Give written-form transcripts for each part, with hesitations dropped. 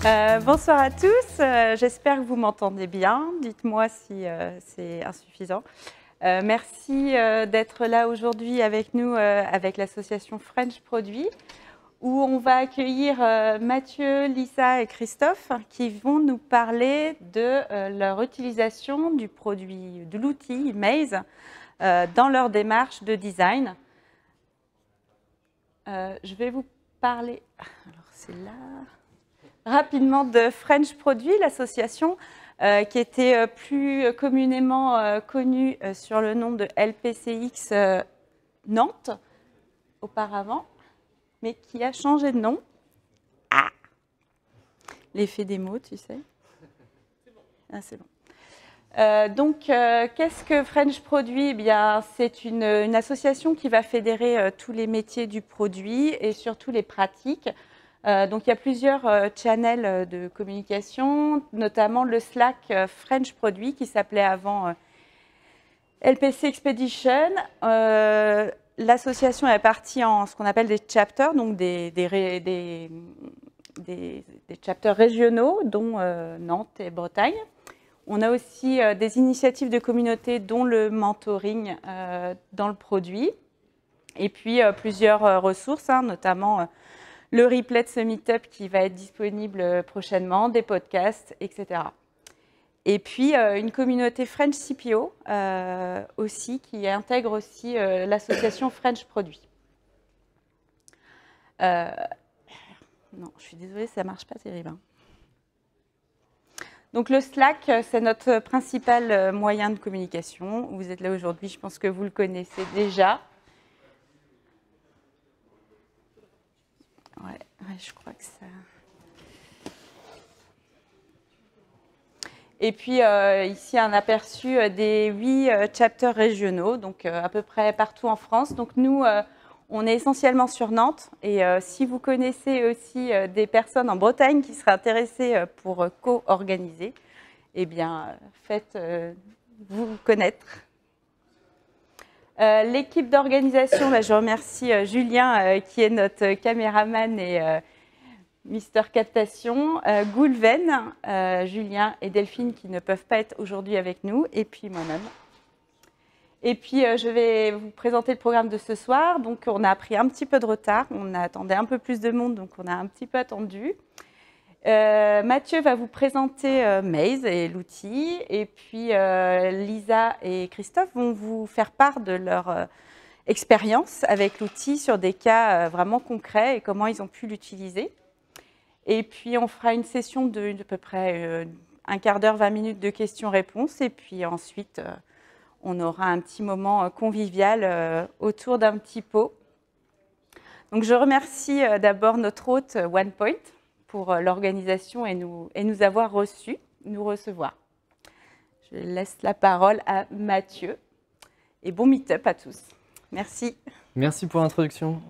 Bonsoir à tous, j'espère que vous m'entendez bien. Dites-moi si c'est insuffisant. Merci d'être là aujourd'hui avec nous, avec l'association French Produit, où on va accueillir Mathieu, Lisa et Christophe qui vont nous parler de leur utilisation du produit, de l'outil Maze dans leur démarche de design. Je vais vous parler, alors c'est là, rapidement de French Produit, l'association qui était plus communément connue sur le nom de LPCX Nantes auparavant, mais qui a changé de nom. Ah, l'effet des mots, tu sais. Ah, c'est bon. Donc, qu'est-ce que French Produit? Eh bien, c'est une association qui va fédérer tous les métiers du produit et surtout les pratiques. Donc, il y a plusieurs channels de communication, notamment le Slack French Produit qui s'appelait avant LPC Expedition. L'association est partie en ce qu'on appelle des chapters, donc des chapters régionaux, dont Nantes et Bretagne. On a aussi des initiatives de communauté, dont le mentoring dans le produit. Et puis plusieurs ressources, notamment le replay de ce meet-up qui va être disponible prochainement, des podcasts, etc. Et puis une communauté French CPO aussi, qui intègre aussi l'association French Produit. Non, je suis désolée, ça ne marche pas terrible. Donc le Slack, c'est notre principal moyen de communication. Vous êtes là aujourd'hui, je pense que vous le connaissez déjà. Ouais, je crois que ça... Et puis ici, un aperçu des 8 chapters régionaux, donc à peu près partout en France. Donc nous, on est essentiellement sur Nantes. Et si vous connaissez aussi des personnes en Bretagne qui seraient intéressées pour co-organiser, eh bien, faites-vous connaître. L'équipe d'organisation, je remercie Julien qui est notre caméraman et Mister Captation, Goulven, Julien et Delphine qui ne peuvent pas être aujourd'hui avec nous, et puis moi-même. Et puis je vais vous présenter le programme de ce soir. Donc on a pris un petit peu de retard, on attendait un peu plus de monde, donc on a un petit peu attendu. Mathieu va vous présenter Maze et l'outil, et puis Lisa et Christophe vont vous faire part de leur expérience avec l'outil sur des cas vraiment concrets et comment ils ont pu l'utiliser. Et puis on fera une session de à peu près un quart d'heure, 20 minutes de questions-réponses, et puis ensuite on aura un petit moment convivial autour d'un petit pot. Donc je remercie d'abord notre hôte OnePoint pour l'organisation et nous avoir reçus, nous recevoir. Je laisse la parole à Mathieu. Et bon meet-up à tous. Merci. Merci pour l'introduction.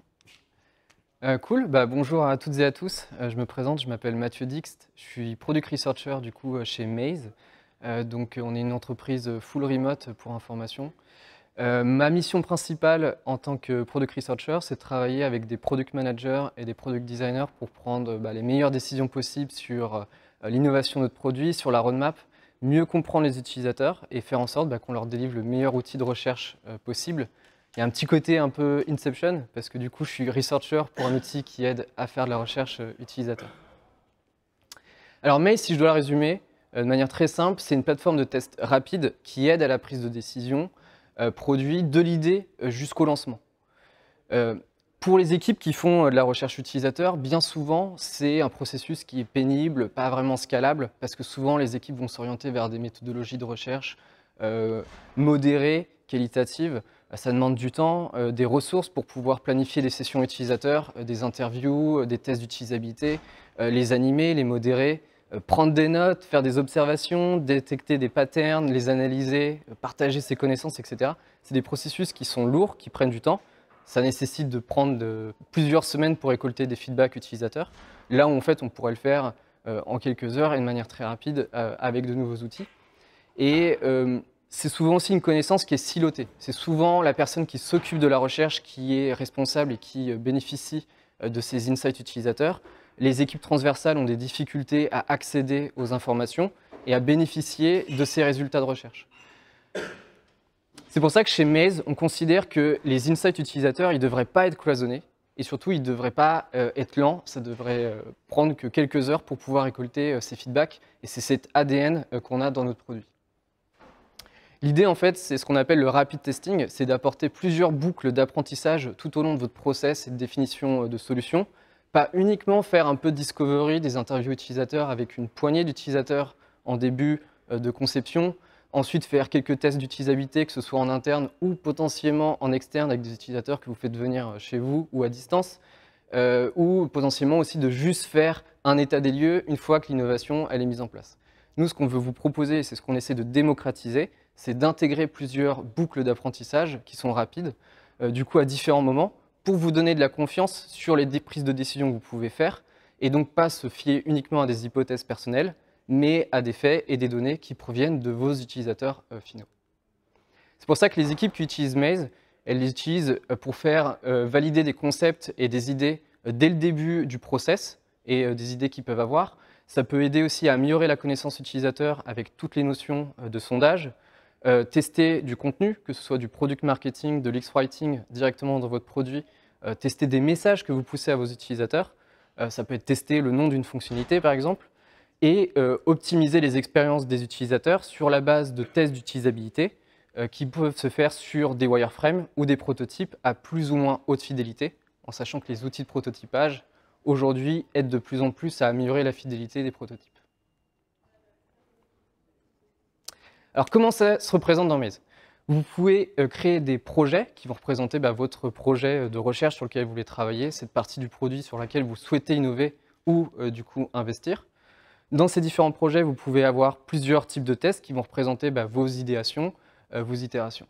Cool, bonjour à toutes et à tous. Je me présente, je m'appelle Mathieu Dixt. Je suis Product Researcher du coup chez Maze. Donc on est une entreprise full remote pour information. Ma mission principale en tant que Product Researcher, c'est de travailler avec des Product Managers et des Product Designers pour prendre les meilleures décisions possibles sur l'innovation de notre produit, sur la roadmap, mieux comprendre les utilisateurs et faire en sorte qu'on leur délivre le meilleur outil de recherche possible. Il y a un petit côté un peu Inception, parce que du coup, je suis researcher pour un outil qui aide à faire de la recherche utilisateur. Alors Maze, si je dois la résumer de manière très simple, c'est une plateforme de test rapide qui aide à la prise de décision produit de l'idée jusqu'au lancement. Pour les équipes qui font de la recherche utilisateur, bien souvent, c'est un processus qui est pénible, pas vraiment scalable, parce que souvent, les équipes vont s'orienter vers des méthodologies de recherche modérées, qualitatives. Ça demande du temps, des ressources pour pouvoir planifier des sessions utilisateurs, des interviews, des tests d'utilisabilité, les animer, les modérer, prendre des notes, faire des observations, détecter des patterns, les analyser, partager ses connaissances, etc. C'est des processus qui sont lourds, qui prennent du temps. Ça nécessite de prendre plusieurs semaines pour récolter des feedbacks utilisateurs. Là où en fait on pourrait le faire en quelques heures et de manière très rapide avec de nouveaux outils. Et c'est souvent aussi une connaissance qui est silotée. C'est souvent la personne qui s'occupe de la recherche qui est responsable et qui bénéficie de ces insights utilisateurs. les équipes transversales ont des difficultés à accéder aux informations et à bénéficier de ces résultats de recherche. C'est pour ça que chez Maze, on considère que les insights utilisateurs, ils ne devraient pas être cloisonnés et surtout, ils ne devraient pas être lents. Ça devrait prendre que quelques heures pour pouvoir récolter ces feedbacks et c'est cet ADN qu'on a dans notre produit. L'idée, en fait, c'est ce qu'on appelle le rapid testing, c'est d'apporter plusieurs boucles d'apprentissage tout au long de votre process et de définition de solutions. Pas uniquement faire un peu de discovery, des interviews utilisateurs avec une poignée d'utilisateurs en début de conception, ensuite faire quelques tests d'utilisabilité, que ce soit en interne ou potentiellement en externe avec des utilisateurs que vous faites venir chez vous ou à distance, ou potentiellement aussi de juste faire un état des lieux une fois que l'innovation elle est mise en place. Nous, ce qu'on veut vous proposer, c'est ce qu'on essaie de démocratiser, c'est d'intégrer plusieurs boucles d'apprentissage qui sont rapides, du coup à différents moments, pour vous donner de la confiance sur les prises de décision que vous pouvez faire, et donc pas se fier uniquement à des hypothèses personnelles, mais à des faits et des données qui proviennent de vos utilisateurs finaux. C'est pour ça que les équipes qui utilisent Maze, elles les utilisent pour faire valider des concepts et des idées dès le début du process, et des idées qu'ils peuvent avoir. Ça peut aider aussi à améliorer la connaissance utilisateur avec toutes les notions de sondage, tester du contenu, que ce soit du product marketing, de l'X-Writing directement dans votre produit, tester des messages que vous poussez à vos utilisateurs, ça peut être tester le nom d'une fonctionnalité par exemple, et optimiser les expériences des utilisateurs sur la base de tests d'utilisabilité qui peuvent se faire sur des wireframes ou des prototypes à plus ou moins haute fidélité, en sachant que les outils de prototypage aujourd'hui aident de plus en plus à améliorer la fidélité des prototypes. Alors, comment ça se représente dans Maze? Vous pouvez créer des projets qui vont représenter votre projet de recherche sur lequel vous voulez travailler, cette partie du produit sur laquelle vous souhaitez innover ou du coup investir. Dans ces différents projets, vous pouvez avoir plusieurs types de tests qui vont représenter vos idéations, vos itérations.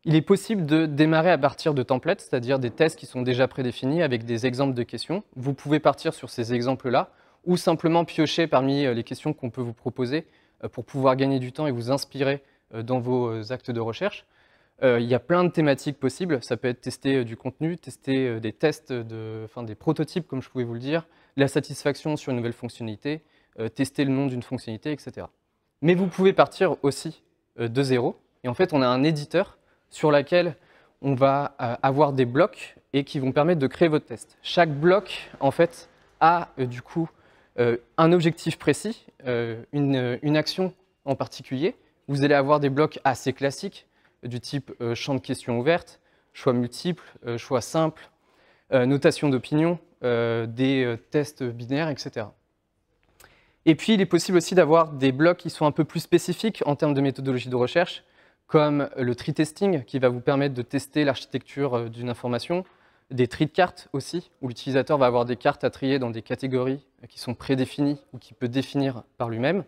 Il est possible de démarrer à partir de templates, c'est-à-dire des tests qui sont déjà prédéfinis avec des exemples de questions. Vous pouvez partir sur ces exemples-là ou simplement piocher parmi les questions qu'on peut vous proposer pour pouvoir gagner du temps et vous inspirer dans vos actes de recherche. Il y a plein de thématiques possibles. Ça peut être tester du contenu, tester des tests, des prototypes, comme je pouvais vous le dire, la satisfaction sur une nouvelle fonctionnalité, tester le nom d'une fonctionnalité, etc. Mais vous pouvez partir aussi de zéro. Et en fait, on a un éditeur sur lequel on va avoir des blocs et qui vont permettre de créer votre test. Chaque bloc, en fait, a du coup un objectif précis, une action en particulier. Vous allez avoir des blocs assez classiques du type champ de questions ouvertes, choix multiples, choix simples, notation d'opinion, des tests binaires, etc. Et puis, il est possible aussi d'avoir des blocs qui sont un peu plus spécifiques en termes de méthodologie de recherche, comme le tree testing, qui va vous permettre de tester l'architecture d'une information, des tris de cartes aussi, où l'utilisateur va avoir des cartes à trier dans des catégories qui sont prédéfinies ou qu'il peut définir par lui-même,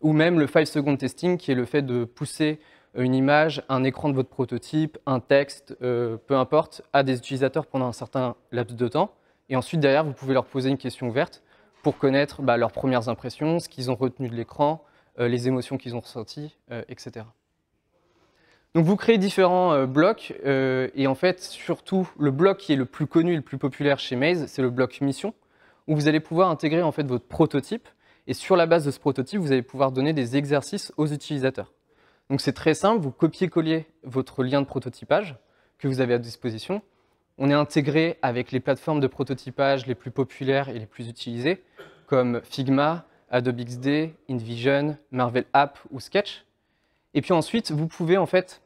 ou même le 5-second testing, qui est le fait de pousser une image, un écran de votre prototype, un texte, peu importe, à des utilisateurs pendant un certain laps de temps. Et ensuite, derrière, vous pouvez leur poser une question ouverte pour connaître leurs premières impressions, ce qu'ils ont retenu de l'écran, les émotions qu'ils ont ressenties, etc. Donc, vous créez différents blocs. Et en fait, surtout, le bloc qui est le plus connu et le plus populaire chez Maze, c'est le bloc mission, où vous allez pouvoir intégrer en fait, votre prototype. Et sur la base de ce prototype, vous allez pouvoir donner des exercices aux utilisateurs. Donc c'est très simple, vous copiez-collez votre lien de prototypage que vous avez à disposition. On est intégré avec les plateformes de prototypage les plus populaires et les plus utilisées, comme Figma, Adobe XD, InVision, Marvel App ou Sketch. Et puis ensuite, vous pouvez en fait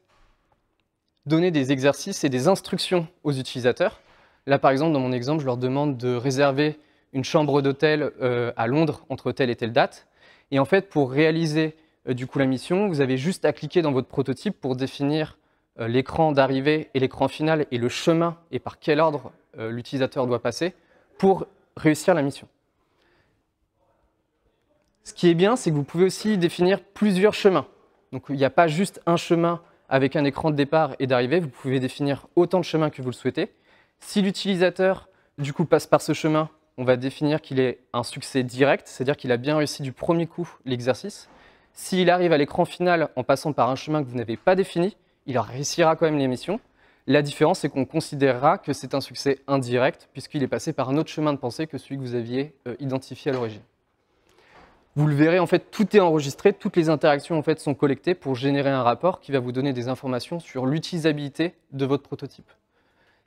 donner des exercices et des instructions aux utilisateurs. Là, par exemple, dans mon exemple, je leur demande de réserver une chambre d'hôtel à Londres entre telle et telle date. Et en fait, pour réaliser du coup la mission, vous avez juste à cliquer dans votre prototype pour définir l'écran d'arrivée et l'écran final et le chemin et par quel ordre l'utilisateur doit passer pour réussir la mission. Ce qui est bien, c'est que vous pouvez aussi définir plusieurs chemins. Donc il n'y a pas juste un chemin avec un écran de départ et d'arrivée, vous pouvez définir autant de chemins que vous le souhaitez. Si l'utilisateur du coup passe par ce chemin, on va définir qu'il est un succès direct, c'est-à-dire qu'il a bien réussi du premier coup l'exercice. S'il arrive à l'écran final en passant par un chemin que vous n'avez pas défini, il réussira quand même l'émission. La différence, c'est qu'on considérera que c'est un succès indirect, puisqu'il est passé par un autre chemin de pensée que celui que vous aviez identifié à l'origine. Vous le verrez, en fait, tout est enregistré, toutes les interactions en fait, sont collectées pour générer un rapport qui va vous donner des informations sur l'utilisabilité de votre prototype.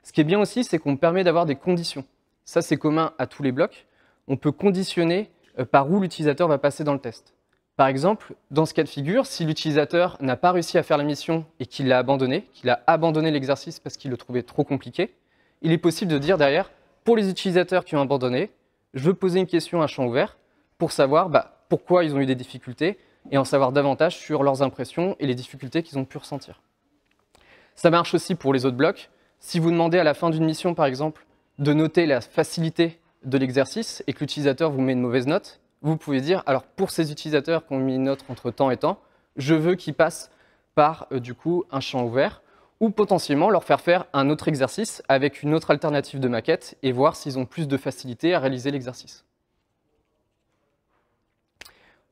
Ce qui est bien aussi, c'est qu'on permet d'avoir des conditions. Ça, c'est commun à tous les blocs. On peut conditionner par où l'utilisateur va passer dans le test. Par exemple, dans ce cas de figure, si l'utilisateur n'a pas réussi à faire la mission et qu'il a abandonné l'exercice parce qu'il le trouvait trop compliqué, il est possible de dire derrière, pour les utilisateurs qui ont abandonné, je veux poser une question à champ ouvert pour savoir pourquoi ils ont eu des difficultés et en savoir davantage sur leurs impressions et les difficultés qu'ils ont pu ressentir. Ça marche aussi pour les autres blocs. Si vous demandez à la fin d'une mission, par exemple, de noter la facilité de l'exercice et que l'utilisateur vous met une mauvaise note, vous pouvez dire, alors pour ces utilisateurs qui ont mis une note entre temps et temps, je veux qu'ils passent par du coup un champ ouvert ou potentiellement leur faire un autre exercice avec une autre alternative de maquette et voir s'ils ont plus de facilité à réaliser l'exercice.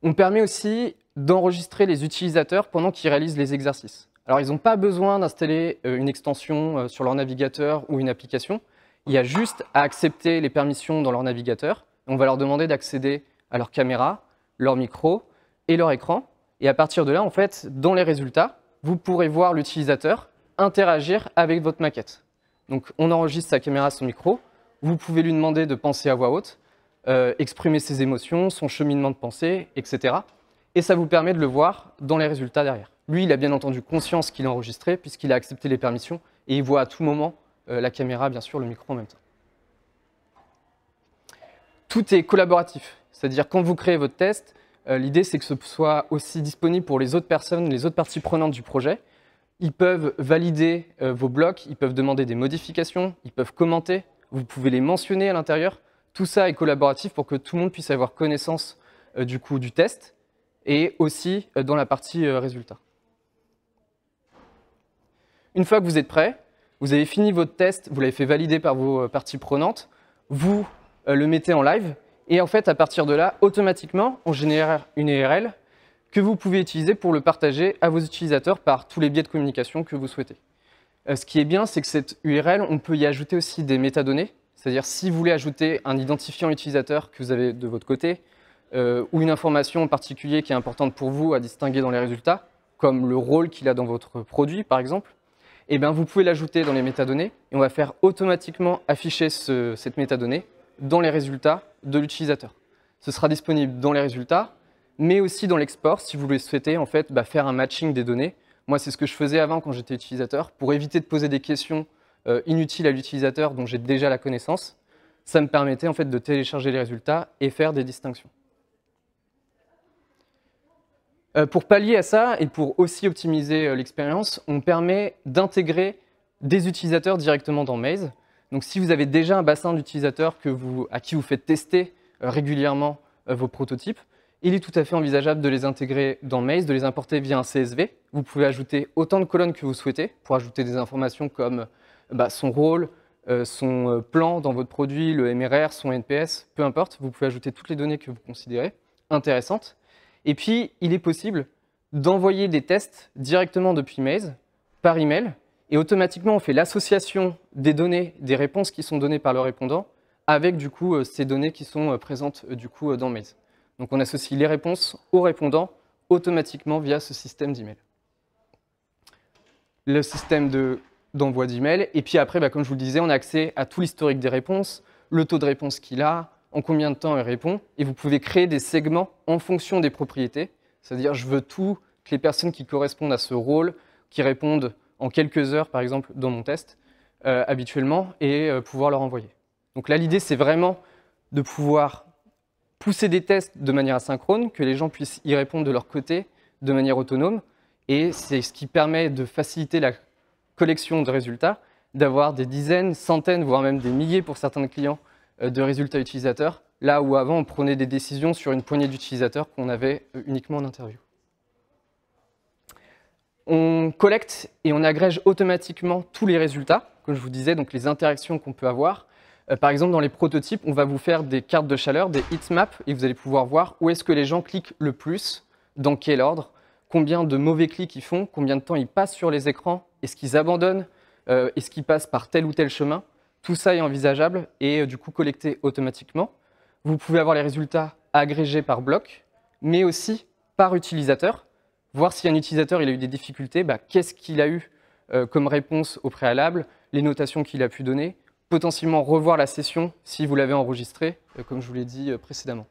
On permet aussi d'enregistrer les utilisateurs pendant qu'ils réalisent les exercices. Alors ils n'ont pas besoin d'installer une extension sur leur navigateur ou une application, il y a juste à accepter les permissions dans leur navigateur. On va leur demander d'accéder à leur caméra, leur micro et leur écran. Et à partir de là, en fait, dans les résultats, vous pourrez voir l'utilisateur interagir avec votre maquette. Donc, on enregistre sa caméra, son micro. Vous pouvez lui demander de penser à voix haute, exprimer ses émotions, son cheminement de pensée, etc. Et ça vous permet de le voir dans les résultats derrière. Lui, il a bien entendu conscience qu'il a enregistré puisqu'il a accepté les permissions et il voit à tout moment la caméra, bien sûr, le micro en même temps. Tout est collaboratif. C'est-à-dire, quand vous créez votre test, l'idée, c'est que ce soit aussi disponible pour les autres personnes, les autres parties prenantes du projet. Ils peuvent valider vos blocs, ils peuvent demander des modifications, ils peuvent commenter, vous pouvez les mentionner à l'intérieur. Tout ça est collaboratif pour que tout le monde puisse avoir connaissance du test et aussi dans la partie résultat. Une fois que vous êtes prêt, vous avez fini votre test, vous l'avez fait valider par vos parties prenantes, vous le mettez en live. Et en fait, à partir de là, automatiquement, on génère une URL que vous pouvez utiliser pour le partager à vos utilisateurs par tous les biais de communication que vous souhaitez. Ce qui est bien, c'est que cette URL, on peut y ajouter aussi des métadonnées. C'est-à-dire, si vous voulez ajouter un identifiant utilisateur que vous avez de votre côté, ou une information en particulier qui est importante pour vous à distinguer dans les résultats, comme le rôle qu'il a dans votre produit, par exemple, eh bien, vous pouvez l'ajouter dans les métadonnées et on va faire automatiquement afficher cette métadonnée dans les résultats de l'utilisateur. Ce sera disponible dans les résultats, mais aussi dans l'export si vous le souhaitez en fait, faire un matching des données. Moi, c'est ce que je faisais avant quand j'étais utilisateur. Pour éviter de poser des questions inutiles à l'utilisateur dont j'ai déjà la connaissance, ça me permettait en fait, de télécharger les résultats et faire des distinctions. Pour pallier à ça et pour aussi optimiser l'expérience, on permet d'intégrer des utilisateurs directement dans Maze. Donc si vous avez déjà un bassin d'utilisateurs à qui vous faites tester régulièrement vos prototypes, il est tout à fait envisageable de les intégrer dans Maze, de les importer via un CSV. Vous pouvez ajouter autant de colonnes que vous souhaitez pour ajouter des informations comme son rôle, son plan dans votre produit, le MRR, son NPS, peu importe. Vous pouvez ajouter toutes les données que vous considérez intéressantes. Et puis, il est possible d'envoyer des tests directement depuis Maze par email. Et automatiquement, on fait l'association des données, des réponses qui sont données par le répondant avec du coup, ces données qui sont présentes du coup, dans Maze. Donc on associe les réponses aux répondants automatiquement via ce système d'email. Le système d'envoi d'email. Et puis après, comme je vous le disais, on a accès à tout l'historique des réponses, le taux de réponse qu'il a, en combien de temps il répond. Et vous pouvez créer des segments en fonction des propriétés. C'est-à-dire, je veux toutes les personnes qui correspondent à ce rôle, qui répondent en quelques heures, par exemple, dans mon test, habituellement, et pouvoir leur envoyer. Donc là, l'idée, c'est vraiment de pouvoir pousser des tests de manière asynchrone, que les gens puissent y répondre de leur côté, de manière autonome, et c'est ce qui permet de faciliter la collection de résultats, d'avoir des dizaines, centaines, voire même des milliers pour certains clients de résultats utilisateurs, là où avant, on prenait des décisions sur une poignée d'utilisateurs qu'on avait uniquement en interview. On collecte et on agrège automatiquement tous les résultats, comme je vous disais, donc les interactions qu'on peut avoir. Par exemple, dans les prototypes, on va vous faire des cartes de chaleur, des heatmaps, et vous allez pouvoir voir où est-ce que les gens cliquent le plus, dans quel ordre, combien de mauvais clics ils font, combien de temps ils passent sur les écrans, est-ce qu'ils abandonnent, est-ce qu'il passe par tel ou tel chemin. Tout ça est envisageable et du coup collecté automatiquement. Vous pouvez avoir les résultats agrégés par bloc, mais aussi par utilisateur. Voir si un utilisateur il a eu des difficultés, qu'est-ce qu'il a eu comme réponse au préalable, les notations qu'il a pu donner, potentiellement revoir la session si vous l'avez enregistrée, comme je vous l'ai dit précédemment.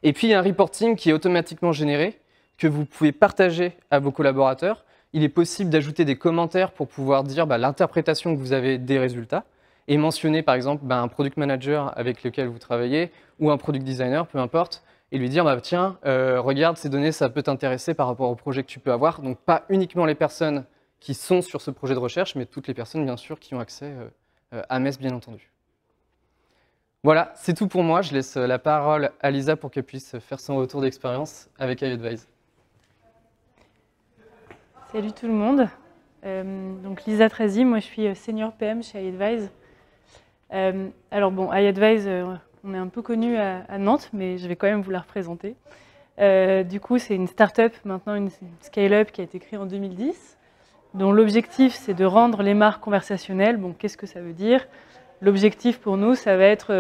Et puis, il y a un reporting qui est automatiquement généré, que vous pouvez partager à vos collaborateurs. Il est possible d'ajouter des commentaires pour pouvoir dire l'interprétation que vous avez des résultats et mentionner, par exemple, un product manager avec lequel vous travaillez ou un product designer, peu importe, et lui dire tiens, regarde, ces données, ça peut t'intéresser par rapport au projet que tu peux avoir. Donc, pas uniquement les personnes qui sont sur ce projet de recherche, mais toutes les personnes, bien sûr, qui ont accès à MES, bien entendu. Voilà, c'est tout pour moi. Je laisse la parole à Lisa pour qu'elle puisse faire son retour d'expérience avec iAdvise. Salut tout le monde. Donc Lisa Trazy, moi je suis senior PM chez iAdvise. Alors bon, iAdvise, on est un peu connu à Nantes, mais je vais quand même vous la représenter. Du coup, c'est une start-up, maintenant une scale-up qui a été créée en 2010, dont l'objectif c'est de rendre les marques conversationnelles. Bon, qu'est-ce que ça veut dire ? L'objectif pour nous, ça va être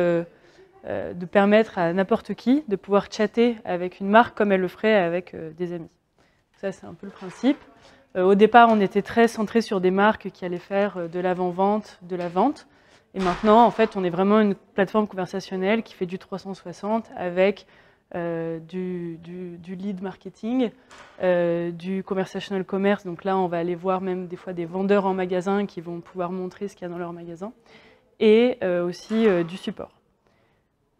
de permettre à n'importe qui de pouvoir chatter avec une marque comme elle le ferait avec des amis. Ça, c'est un peu le principe. Au départ, on était très centré sur des marques qui allaient faire de l'avant-vente, de la vente. Et maintenant, en fait, on est vraiment une plateforme conversationnelle qui fait du 360 avec du lead marketing, du conversational commerce. Donc là, on va aller voir même des fois des vendeurs en magasin qui vont pouvoir montrer ce qu'il y a dans leur magasin. Et aussi du support.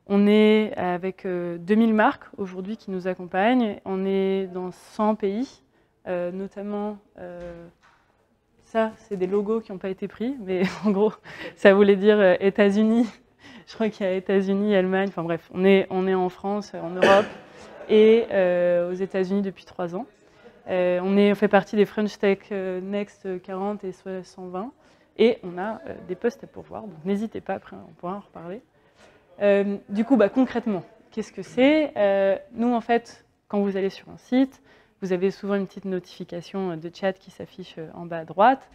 On est avec 2000 marques aujourd'hui qui nous accompagnent. On est dans 100 pays, notamment, ça c'est des logos qui n'ont pas été pris, mais en gros ça voulait dire États-Unis, je crois qu'il y a États-Unis, Allemagne, enfin bref, on est en France, en Europe et aux États-Unis depuis 3 ans. On fait partie des French Tech Next 40 et 120. Et on a des postes à pourvoir, donc n'hésitez pas, après on pourra en reparler. Du coup, concrètement, qu'est-ce que c'est ? Nous, en fait, quand vous allez sur un site, vous avez souvent une petite notification de chat qui s'affiche en bas à droite.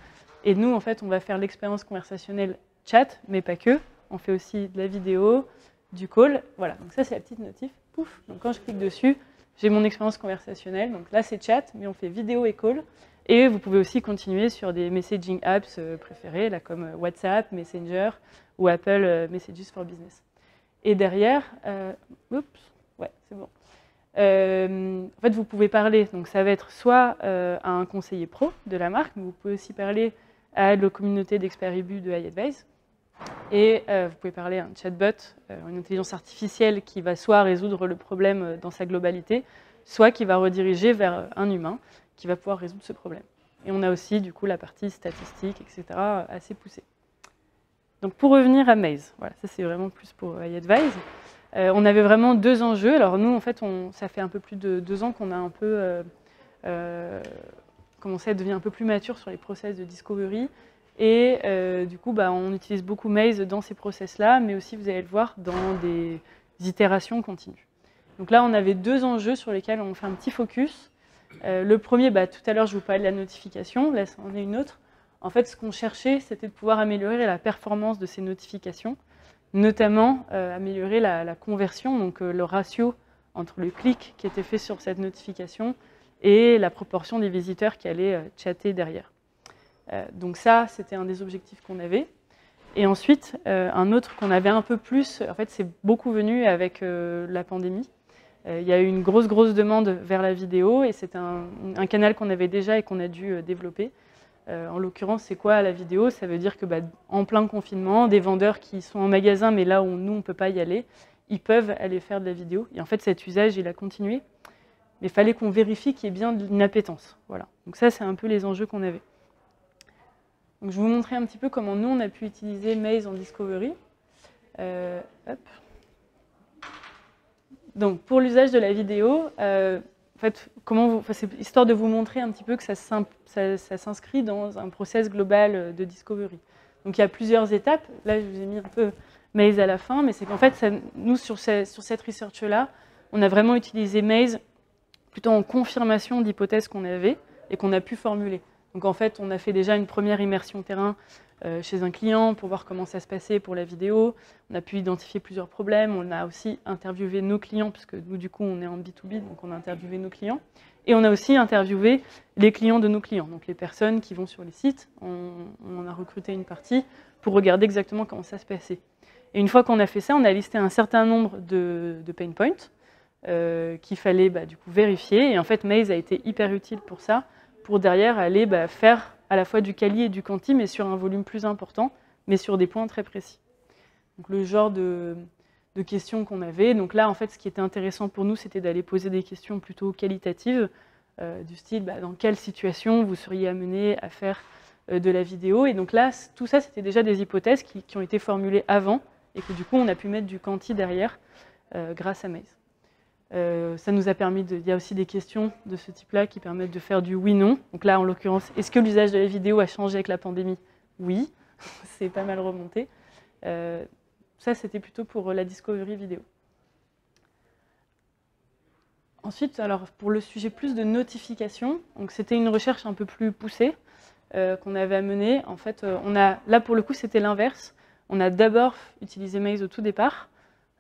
Et nous, en fait, on va faire l'expérience conversationnelle chat, mais pas que. On fait aussi de la vidéo, du call. Voilà, donc ça, c'est la petite notif. Pouf. Donc quand je clique dessus, j'ai mon expérience conversationnelle. Donc là, c'est chat, mais on fait vidéo et call. Et vous pouvez aussi continuer sur des messaging apps préférés, là, comme WhatsApp, Messenger ou Apple Messages for Business. Et derrière, ouais, c'est bon. En fait, vous pouvez parler. Donc, ça va être soit à un conseiller pro de la marque, mais vous pouvez aussi parler à la communauté d'experts IBU de iAdvise. Et vous pouvez parler à un chatbot, une intelligence artificielle qui va soit résoudre le problème dans sa globalité, soit qui va rediriger vers un humain qui va pouvoir résoudre ce problème. Et on a aussi, du coup, la partie statistique, etc., assez poussée. Donc, pour revenir à Maze, voilà, ça, c'est vraiment plus pour iAdvise. On avait vraiment 2 enjeux. Alors, nous, en fait, ça fait un peu plus de 2 ans qu'on a un peu commencé à devenir un peu plus mature sur les process de discovery. Et du coup, on utilise beaucoup Maze dans ces process-là, mais aussi, vous allez le voir, dans des itérations continues. Donc là, on avait 2 enjeux sur lesquels on fait un petit focus. Le premier, tout à l'heure, je vous parlais de la notification. Là, c'en est une autre. En fait, ce qu'on cherchait, c'était de pouvoir améliorer la performance de ces notifications, notamment améliorer la conversion, donc le ratio entre le clic qui était fait sur cette notification et la proportion des visiteurs qui allaient chatter derrière. Donc ça, c'était un des objectifs qu'on avait. Et ensuite, un autre qu'on avait un peu plus, en fait, c'est beaucoup venu avec la pandémie. Il y a eu une grosse demande vers la vidéo et c'est un canal qu'on avait déjà et qu'on a dû développer. En l'occurrence, c'est quoi la vidéo? Ça veut dire que en plein confinement, des vendeurs qui sont en magasin, mais là où nous, on ne peut pas y aller, ils peuvent aller faire de la vidéo. Et en fait, cet usage, il a continué. Mais il fallait qu'on vérifie qu'il y ait bien une appétence. Voilà. Donc ça, c'est un peu les enjeux qu'on avait. Donc, je vais vous montrer un petit peu comment nous, on a pu utiliser Maze en Discovery. Hop. Donc, pour l'usage de la vidéo, en fait, c'est histoire de vous montrer un petit peu que ça s'inscrit dans un process global de discovery. Donc, il y a plusieurs étapes. Là, je vous ai mis un peu Maze à la fin, mais c'est qu'en fait, nous, sur cette research-là, on a vraiment utilisé Maze plutôt en confirmation d'hypothèses qu'on avait et qu'on a pu formuler. Donc en fait, on a fait déjà une première immersion terrain chez un client pour voir comment ça se passait pour la vidéo. On a pu identifier plusieurs problèmes. On a aussi interviewé nos clients, parce que nous, du coup, on est en B2B, donc on a interviewé nos clients. Et on a aussi interviewé les clients de nos clients, donc les personnes qui vont sur les sites. On en a recruté une partie pour regarder exactement comment ça se passait. Et une fois qu'on a fait ça, on a listé un certain nombre de pain points qu'il fallait du coup vérifier. Et en fait, Maze a été hyper utile pour ça, pour derrière aller faire à la fois du quali et du quanti, mais sur un volume plus important, mais sur des points très précis. Donc le genre de questions qu'on avait. Donc là, en fait, ce qui était intéressant pour nous, c'était d'aller poser des questions plutôt qualitatives, du style dans quelle situation vous seriez amené à faire de la vidéo. Et donc là, tout ça, c'était déjà des hypothèses qui ont été formulées avant, et que du coup, on a pu mettre du quanti derrière grâce à Maze. Ça nous a permis il y a aussi des questions de ce type-là qui permettent de faire du oui-non. Donc là, en l'occurrence, est-ce que l'usage de la vidéo a changé avec la pandémie? Oui, c'est pas mal remonté. Ça, c'était plutôt pour la discovery vidéo. Ensuite, alors, pour le sujet plus de notification, c'était une recherche un peu plus poussée qu'on avait à mener. En fait, là, pour le coup, c'était l'inverse. On a d'abord utilisé Maze au tout départ,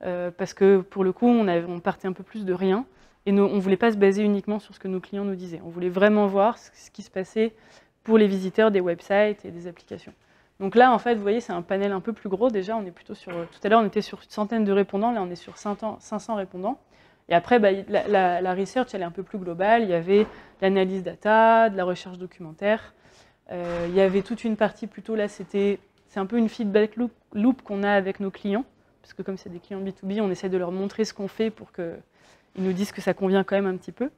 parce que pour le coup, on partait un peu plus de rien, et on ne voulait pas se baser uniquement sur ce que nos clients nous disaient. On voulait vraiment voir ce qui se passait pour les visiteurs des websites et des applications. Donc là, en fait, vous voyez, c'est un panel un peu plus gros. Déjà, on est plutôt sur... Tout à l'heure, on était sur une centaine de répondants. Là, on est sur 500 répondants. Et après, la research, elle est un peu plus globale. Il y avait l'analyse data, de la recherche documentaire. Il y avait toute une partie plutôt, là, c'est un peu une feedback loop qu'on a avec nos clients. Parce que comme c'est des clients B2B, on essaie de leur montrer ce qu'on fait pour qu'ils nous disent que ça convient quand même un petit peu.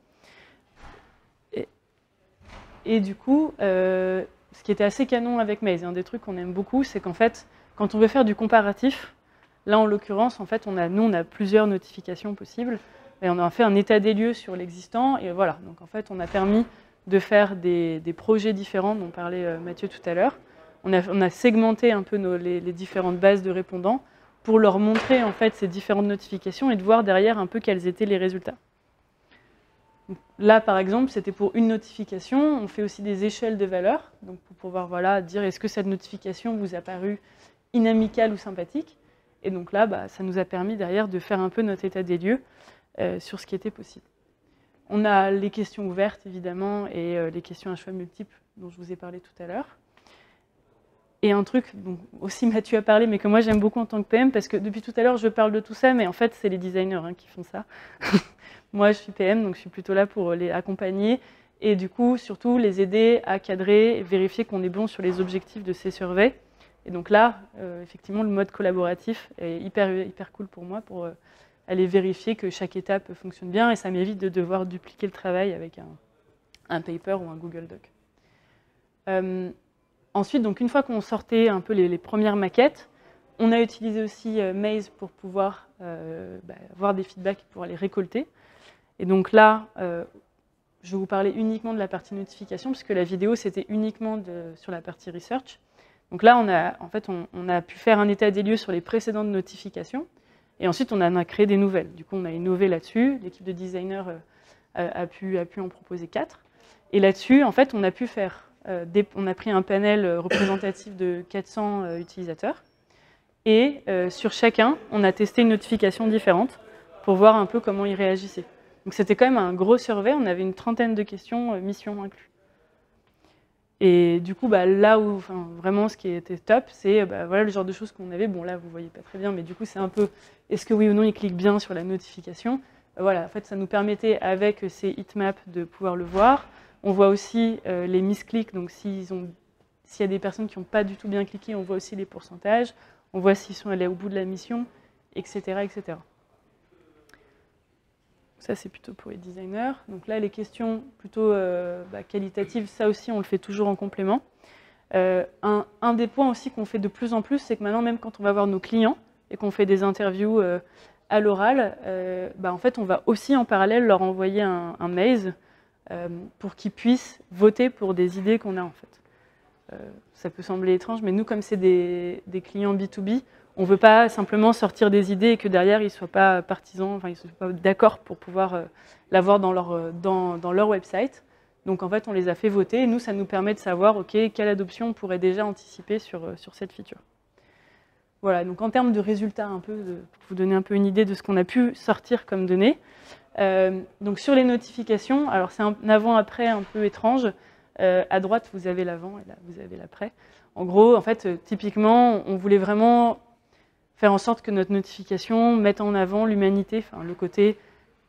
Et du coup, ce qui était assez canon avec Maze, un des trucs qu'on aime beaucoup, c'est qu'en fait, quand on veut faire du comparatif, là en l'occurrence, en fait, nous on a plusieurs notifications possibles, et on a fait un état des lieux sur l'existant, et voilà. Donc en fait, on a permis de faire des projets différents dont parlait Mathieu tout à l'heure. On a segmenté un peu les différentes bases de répondants pour leur montrer en fait ces différentes notifications et de voir derrière un peu quels étaient les résultats. Là, par exemple, c'était pour une notification. On fait aussi des échelles de valeurs, donc pour pouvoir dire est-ce que cette notification vous a paru inamicale ou sympathique. Et donc là, ça nous a permis derrière de faire un peu notre état des lieux sur ce qui était possible. On a les questions ouvertes, évidemment, et les questions à choix multiples dont je vous ai parlé tout à l'heure. Et un truc dont aussi Mathieu a parlé, mais que moi j'aime beaucoup en tant que PM, parce que depuis tout à l'heure je parle de tout ça, mais en fait c'est les designers qui font ça. Moi je suis PM, donc je suis plutôt là pour les accompagner, et du coup surtout les aider à cadrer et vérifier qu'on est bon sur les objectifs de ces surveys. Et donc là, effectivement, le mode collaboratif est hyper cool pour moi, pour aller vérifier que chaque étape fonctionne bien, et ça m'évite de devoir dupliquer le travail avec un paper ou un Google Doc. Ensuite, donc, une fois qu'on sortait un peu les premières maquettes, on a utilisé aussi Maze pour pouvoir avoir des feedbacks pour les récolter. Et donc là, je vais vous parler uniquement de la partie notification, puisque la vidéo, c'était uniquement sur la partie research. Donc là, on a pu faire un état des lieux sur les précédentes notifications, et ensuite, on en a créé des nouvelles. Du coup, on a innové là-dessus. L'équipe de designers a pu en proposer 4. Et là-dessus, en fait, on a pu faire... on a pris un panel représentatif de 400 utilisateurs et sur chacun, on a testé une notification différente pour voir un peu comment ils réagissaient. Donc c'était quand même un gros survey, on avait une trentaine de questions, mission inclus. Et du coup, là où vraiment ce qui était top, c'est voilà le genre de choses qu'on avait. Bon là, vous ne voyez pas très bien, mais du coup, c'est un peu, est-ce que oui ou non ils cliquent bien sur la notification? Voilà, en fait, ça nous permettait avec ces heatmaps de pouvoir le voir. On voit aussi les misclics, donc s'il y a des personnes qui n'ont pas du tout bien cliqué, on voit aussi les pourcentages, on voit s'ils sont allés au bout de la mission, etc. etc. Ça, c'est plutôt pour les designers. Donc là, les questions plutôt qualitatives, ça aussi, on le fait toujours en complément. Un des points aussi qu'on fait de plus en plus, c'est que maintenant, même quand on va voir nos clients et qu'on fait des interviews à l'oral, en fait, on va aussi en parallèle leur envoyer un mail pour qu'ils puissent voter pour des idées qu'on a en fait. Ça peut sembler étrange, mais nous, comme c'est des clients B2B, on ne veut pas simplement sortir des idées et que derrière, ils ne soient pas partisans, ils ne soient pas d'accord pour pouvoir l'avoir dans leur website. Donc en fait, on les a fait voter et nous, ça nous permet de savoir quelle adoption on pourrait déjà anticiper sur cette feature. Voilà, donc en termes de résultats, pour vous donner un peu une idée de ce qu'on a pu sortir comme données. Donc sur les notifications, alors c'est un avant-après un peu étrange. À droite, vous avez l'avant et là, vous avez l'après. En gros, en fait, typiquement, on voulait vraiment faire en sorte que notre notification mette en avant l'humanité, le côté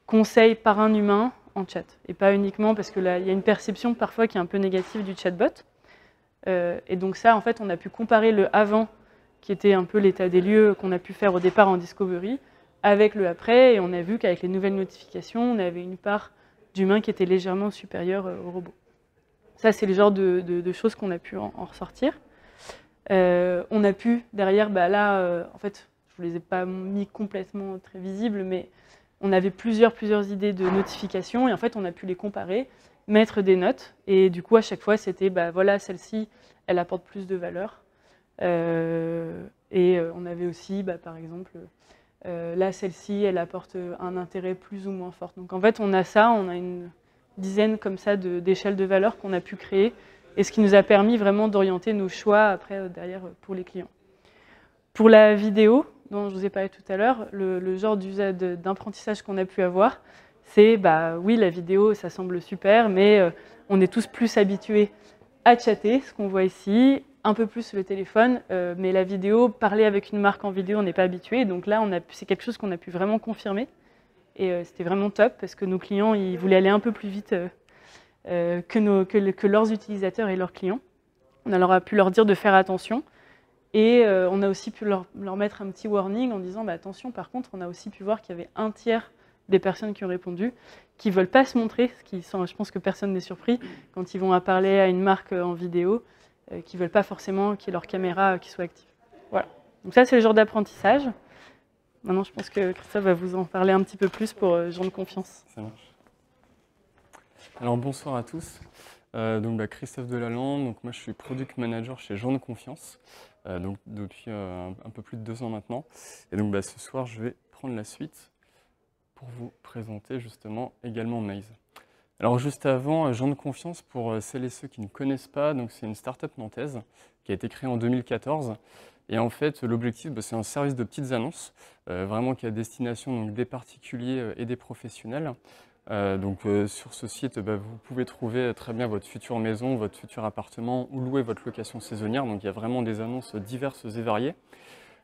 conseil par un humain en chat. Et pas uniquement parce qu'il y a une perception parfois qui est un peu négative du chatbot. Et donc ça, en fait, on a pu comparer le avant, qui était un peu l'état des lieux qu'on a pu faire au départ en Discovery, avec le après, et on a vu qu'avec les nouvelles notifications, on avait une part d'humain qui était légèrement supérieure au robot. Ça, c'est le genre de choses qu'on a pu en ressortir. On a pu, derrière, en fait, je ne vous les ai pas mis complètement très visibles, mais on avait plusieurs idées de notifications, et en fait, on a pu les comparer, mettre des notes, et du coup, à chaque fois, c'était, voilà, celle-ci, elle apporte plus de valeur. Et on avait aussi, par exemple, là, celle-ci, elle apporte un intérêt plus ou moins fort. Donc en fait, on a une dizaine comme ça d'échelles de valeur qu'on a pu créer, et ce qui nous a permis vraiment d'orienter nos choix après, derrière, pour les clients. Pour la vidéo, dont je vous ai parlé tout à l'heure, le genre d'apprentissage qu'on a pu avoir, c'est, oui, la vidéo, ça semble super, mais on est tous plus habitués à chatter, ce qu'on voit ici, un peu plus le téléphone, mais la vidéo, parler avec une marque en vidéo, on n'est pas habitué. Donc là, c'est quelque chose qu'on a pu vraiment confirmer. Et c'était vraiment top, parce que nos clients, ils voulaient aller un peu plus vite que leurs utilisateurs et leurs clients. On a pu leur dire de faire attention. Et on a aussi pu leur mettre un petit warning en disant, attention, par contre, on a aussi pu voir qu'il y avait un tiers des personnes qui ont répondu, qui ne veulent pas se montrer, je pense que personne n'est surpris, quand ils vont parler à une marque en vidéo, qui ne veulent pas forcément qu'il y ait leur caméra qui soit active. Voilà. Donc ça, c'est le genre d'apprentissage. Maintenant, je pense que Christophe va vous en parler un petit peu plus pour gens de confiance. Ça marche. Alors, bonsoir à tous. Donc, Christophe Delalande, donc moi je suis Product Manager chez Gens de Confiance, donc depuis un peu plus de 2 ans maintenant. Et donc ce soir, je vais prendre la suite pour vous présenter justement également Maze. Alors juste avant, Gens de Confiance, pour celles et ceux qui ne connaissent pas, c'est une start-up nantaise qui a été créée en 2014. Et en fait, l'objectif, c'est un service de petites annonces, vraiment qui est à destination des particuliers et des professionnels. Sur ce site, vous pouvez trouver très bien votre future maison, votre futur appartement ou louer votre location saisonnière. Donc il y a vraiment des annonces diverses et variées.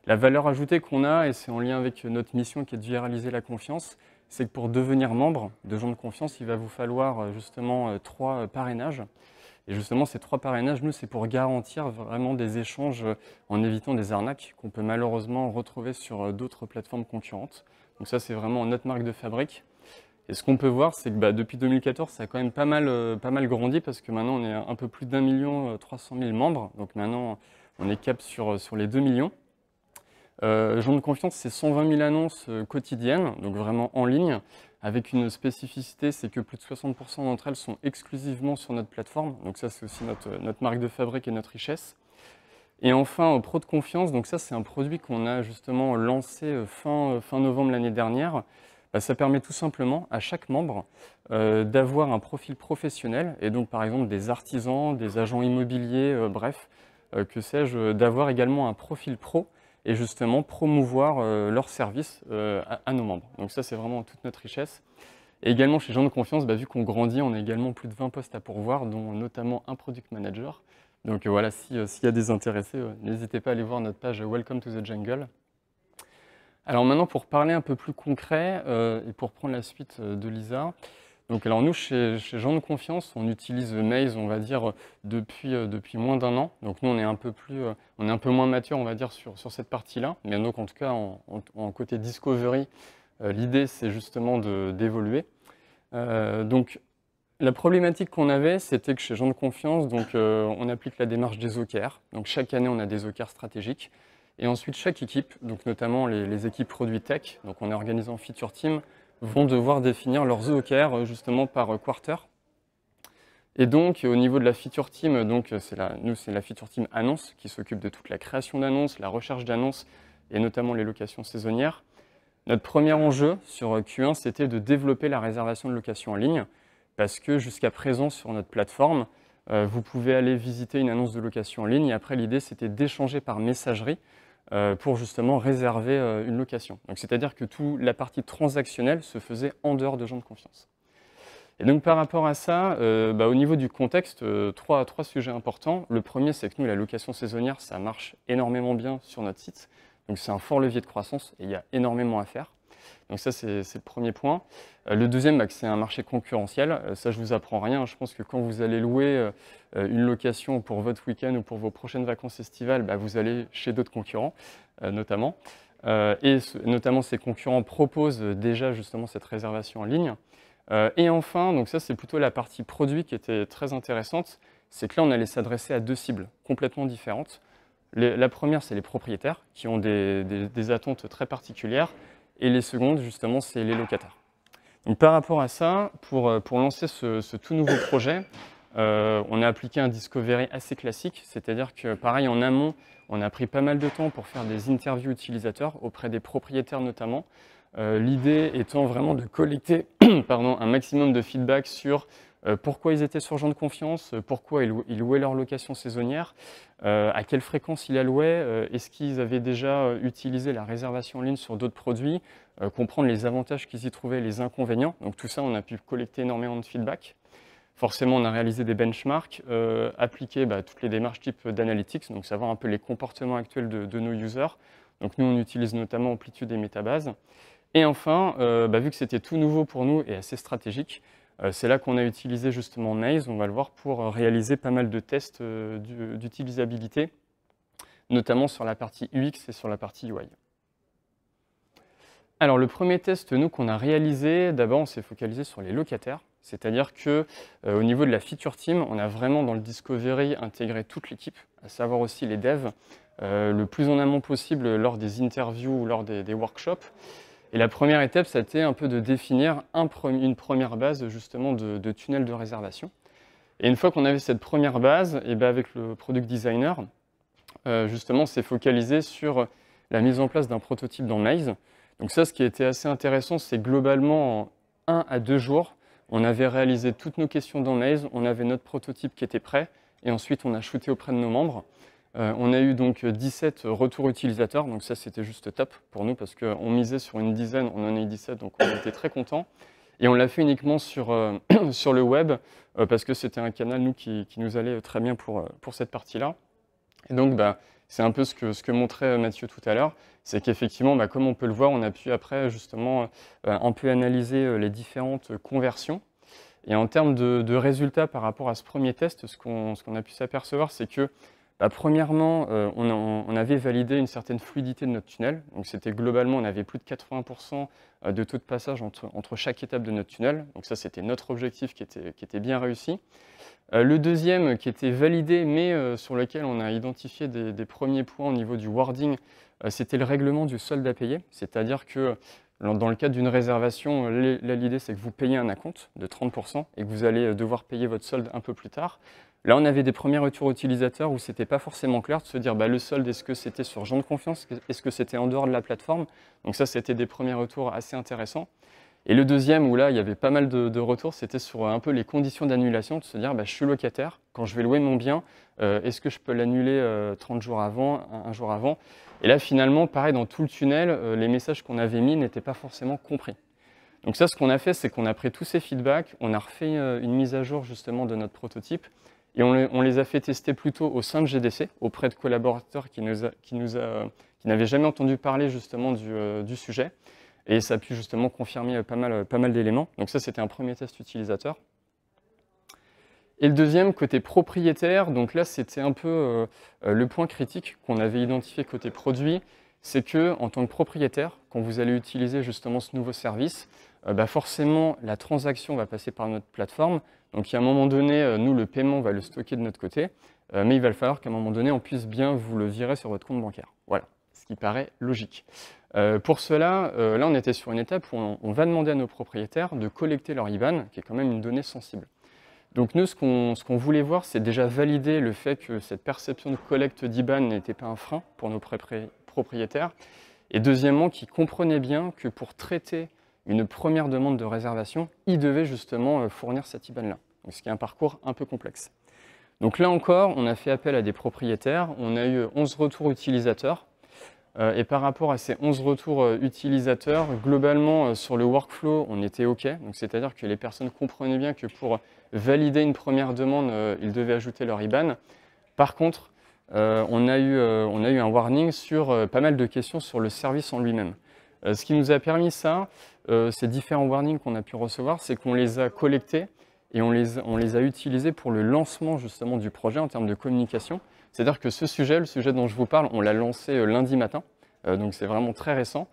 La valeur ajoutée qu'on a, et c'est en lien avec notre mission qui est de viraliser la confiance, c'est que pour devenir membre de Gens de Confiance, il va vous falloir justement 3 parrainages. Et justement, ces 3 parrainages, nous, c'est pour garantir vraiment des échanges en évitant des arnaques qu'on peut malheureusement retrouver sur d'autres plateformes concurrentes. Donc ça, c'est vraiment notre marque de fabrique. Et ce qu'on peut voir, c'est que depuis 2014, ça a quand même pas mal grandi, parce que maintenant, on est un peu plus d'1 300 000 membres. Donc maintenant, on est cap sur les 2 millions. Gens de Confiance, c'est 120 000 annonces quotidiennes, donc vraiment en ligne, avec une spécificité, c'est que plus de 60% d'entre elles sont exclusivement sur notre plateforme. Donc ça, c'est aussi notre marque de fabrique et notre richesse. Et enfin, Pro de Confiance, donc ça, c'est un produit qu'on a justement lancé fin novembre l'année dernière. Ça permet tout simplement à chaque membre d'avoir un profil professionnel, et donc par exemple des artisans, des agents immobiliers, bref, que sais-je, d'avoir également un profil pro, et justement promouvoir leurs services à nos membres. Donc ça, c'est vraiment toute notre richesse. Et également chez Gens de Confiance, vu qu'on grandit, on a également plus de 20 postes à pourvoir, dont notamment un Product Manager. Donc voilà, s'il y a des intéressés, n'hésitez pas à aller voir notre page Welcome to the Jungle. Alors maintenant, pour parler un peu plus concret, et pour prendre la suite de Lisa, alors nous, chez Gens de Confiance, on utilise Maze, on va dire, depuis moins d'1 an. Donc nous, on est un peu moins mature, on va dire, sur cette partie-là. Mais donc, en tout cas, en côté Discovery, l'idée, c'est justement d'évoluer. Donc, la problématique qu'on avait, c'était que chez Gens de Confiance, on applique la démarche des OKR. Donc chaque année, on a des OKR stratégiques. Et ensuite, chaque équipe, donc notamment les équipes produits tech, donc on est organisé en feature team, vont devoir définir leurs OKR justement par quarter. Et donc, au niveau de la feature team, nous, c'est la feature team annonce qui s'occupe de toute la création d'annonces, la recherche d'annonces et notamment les locations saisonnières. Notre premier enjeu sur Q1, c'était de développer la réservation de location en ligne, parce que jusqu'à présent, sur notre plateforme, vous pouvez aller visiter une annonce de location en ligne et après, l'idée, c'était d'échanger par messagerie pour justement réserver une location. Donc, c'est-à-dire que toute la partie transactionnelle se faisait en dehors de gens de confiance. Et donc, par rapport à ça, au niveau du contexte, trois sujets importants. Le premier, c'est que nous, la location saisonnière, ça marche énormément bien sur notre site. Donc, c'est un fort levier de croissance et il y a énormément à faire. Donc ça, c'est le premier point. Le deuxième, que c'est un marché concurrentiel. Ça, je ne vous apprends rien. Je pense que quand vous allez louer une location pour votre week-end ou pour vos prochaines vacances estivales, vous allez chez d'autres concurrents, notamment. Et notamment, ces concurrents proposent déjà justement cette réservation en ligne. Et enfin, donc ça, c'est plutôt la partie produit qui était très intéressante. C'est que là, on allait s'adresser à deux cibles complètement différentes. La première, c'est les propriétaires qui ont des attentes très particulières. Et les secondes, justement, c'est les locataires. Donc, par rapport à ça, pour lancer ce tout nouveau projet, on a appliqué un discovery assez classique, c'est-à-dire que, pareil, en amont, on a pris pas mal de temps pour faire des interviews utilisateurs auprès des propriétaires notamment. L'idée étant vraiment de collecter un maximum de feedback sur pourquoi ils étaient sur gens de confiance, pourquoi ils louaient leur location saisonnière, à quelle fréquence ils la louaient, est-ce qu'ils avaient déjà utilisé la réservation en ligne sur d'autres produits, comprendre les avantages qu'ils y trouvaient, les inconvénients. Donc tout ça, on a pu collecter énormément de feedback. Forcément, on a réalisé des benchmarks, appliqué toutes les démarches type d'analytics, donc savoir un peu les comportements actuels de nos users. Donc nous, on utilise notamment Amplitude et Metabase. Et enfin, vu que c'était tout nouveau pour nous et assez stratégique, c'est là qu'on a utilisé justement Maze, on va le voir, pour réaliser pas mal de tests d'utilisabilité, notamment sur la partie UX et sur la partie UI. Alors le premier test, nous, qu'on a réalisé, d'abord on s'est focalisé sur les locataires, c'est-à-dire qu'au niveau de la feature team, on a vraiment dans le Discovery intégré toute l'équipe, à savoir aussi les devs, le plus en amont possible lors des interviews ou lors des workshops. Et la première étape, ça a été un peu de définir une première base justement de tunnel de réservation. Et une fois qu'on avait cette première base, et avec le product designer, justement, on s'est focalisé sur la mise en place d'un prototype dans Maze. Donc ça, ce qui était assez intéressant, c'est globalement en 1 à 2 jours, on avait réalisé toutes nos questions dans Maze, on avait notre prototype qui était prêt, et ensuite on a shooté auprès de nos membres. On a eu donc 17 retours utilisateurs, donc ça c'était juste top pour nous parce qu'on misait sur une dizaine, on en a eu 17, donc on était très contents. Et on l'a fait uniquement sur le web parce que c'était un canal nous, qui nous allait très bien pour cette partie-là. Et donc c'est un peu ce que montrait Mathieu tout à l'heure, c'est qu'effectivement, comme on peut le voir, on a pu après justement un peu analyser les différentes conversions. Et en termes de résultats par rapport à ce premier test, ce qu'on a pu s'apercevoir, c'est que premièrement, on avait validé une certaine fluidité de notre tunnel. Donc c'était globalement, on avait plus de 80% de taux de passage entre chaque étape de notre tunnel. Donc ça, c'était notre objectif qui était bien réussi. Le deuxième qui était validé, mais sur lequel on a identifié des premiers points au niveau du wording, c'était le règlement du solde à payer. C'est-à-dire que dans le cadre d'une réservation, l'idée c'est que vous payez un acompte de 30% et que vous allez devoir payer votre solde un peu plus tard. Là, on avait des premiers retours utilisateurs où ce n'était pas forcément clair de se dire le solde, est-ce que c'était sur gens de confiance, est-ce que c'était en dehors de la plateforme. Donc ça, c'était des premiers retours assez intéressants. Et le deuxième, où là, il y avait pas mal de retours, c'était sur un peu les conditions d'annulation, de se dire, je suis locataire, quand je vais louer mon bien, est-ce que je peux l'annuler 30 jours avant, un jour avant? Et là, finalement, pareil, dans tout le tunnel, les messages qu'on avait mis n'étaient pas forcément compris. Donc ça, ce qu'on a fait, c'est qu'on a pris tous ces feedbacks, on a refait une mise à jour justement de notre prototype, et on les a fait tester plutôt au sein de GDC, auprès de collaborateurs qui n'avaient jamais entendu parler justement du sujet. Et ça a pu justement confirmer pas mal d'éléments. Donc ça, c'était un premier test utilisateur. Et le deuxième, côté propriétaire, donc là, c'était un peu le point critique qu'on avait identifié côté produit, c'est que en tant que propriétaire, quand vous allez utiliser justement ce nouveau service, forcément, la transaction va passer par notre plateforme. Donc, à un moment donné, nous, le paiement, on va le stocker de notre côté, mais il va falloir qu'à un moment donné, on puisse bien vous le virer sur votre compte bancaire. Voilà, ce qui paraît logique. Pour cela, là, on était sur une étape où on va demander à nos propriétaires de collecter leur IBAN, qui est quand même une donnée sensible. Donc nous, ce qu'on voulait voir, c'est déjà valider le fait que cette perception de collecte d'IBAN n'était pas un frein pour nos propriétaires. Et deuxièmement, qu'ils comprenaient bien que pour traiter une première demande de réservation, il devait justement fournir cet IBAN-là. Ce qui est un parcours un peu complexe. Donc là encore, on a fait appel à des propriétaires, on a eu 11 retours utilisateurs. Et par rapport à ces 11 retours utilisateurs, globalement, sur le workflow, on était OK. C'est-à-dire que les personnes comprenaient bien que pour valider une première demande, ils devaient ajouter leur IBAN. Par contre, on a eu un warning sur pas mal de questions sur le service en lui-même. Ce qui nous a permis ça, ces différents warnings qu'on a pu recevoir, c'est qu'on les a collectés et on les a utilisés pour le lancement justement du projet en termes de communication. C'est-à-dire que ce sujet, le sujet dont je vous parle, on l'a lancé lundi matin, donc c'est vraiment très récent.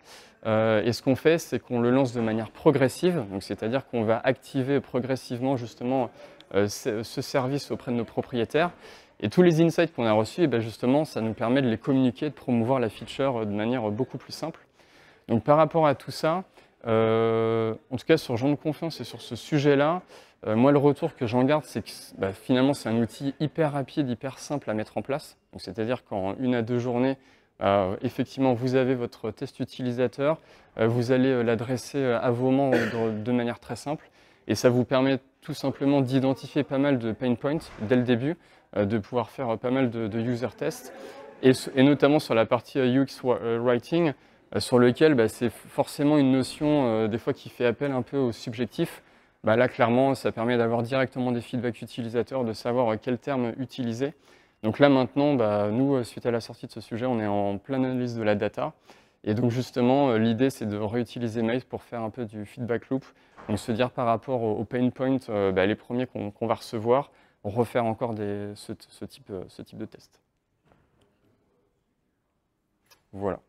Et ce qu'on fait, c'est qu'on le lance de manière progressive, c'est-à-dire qu'on va activer progressivement justement ce service auprès de nos propriétaires. Et tous les insights qu'on a reçus, et bien justement, ça nous permet de les communiquer, de promouvoir la feature de manière beaucoup plus simple. Donc par rapport à tout ça, en tout cas sur Gens de Confiance et sur ce sujet-là, moi le retour que j'en garde, c'est que finalement c'est un outil hyper rapide, hyper simple à mettre en place. C'est-à-dire qu'en 1 à 2 journées, effectivement vous avez votre test utilisateur, vous allez l'adresser à vos membres de manière très simple et ça vous permet tout simplement d'identifier pas mal de pain points dès le début, de pouvoir faire pas mal de user tests et notamment sur la partie UX Writing, sur lequel c'est forcément une notion des fois qui fait appel un peu au subjectif. Là, clairement, ça permet d'avoir directement des feedbacks utilisateurs, de savoir quel terme utiliser. Donc là, maintenant, nous, suite à la sortie de ce sujet, on est en pleine analyse de la data. Et donc, justement, l'idée, c'est de réutiliser Maze pour faire un peu du feedback loop. Donc, se dire par rapport aux pain points, les premiers qu'on va recevoir, refaire encore ce type de test. Voilà.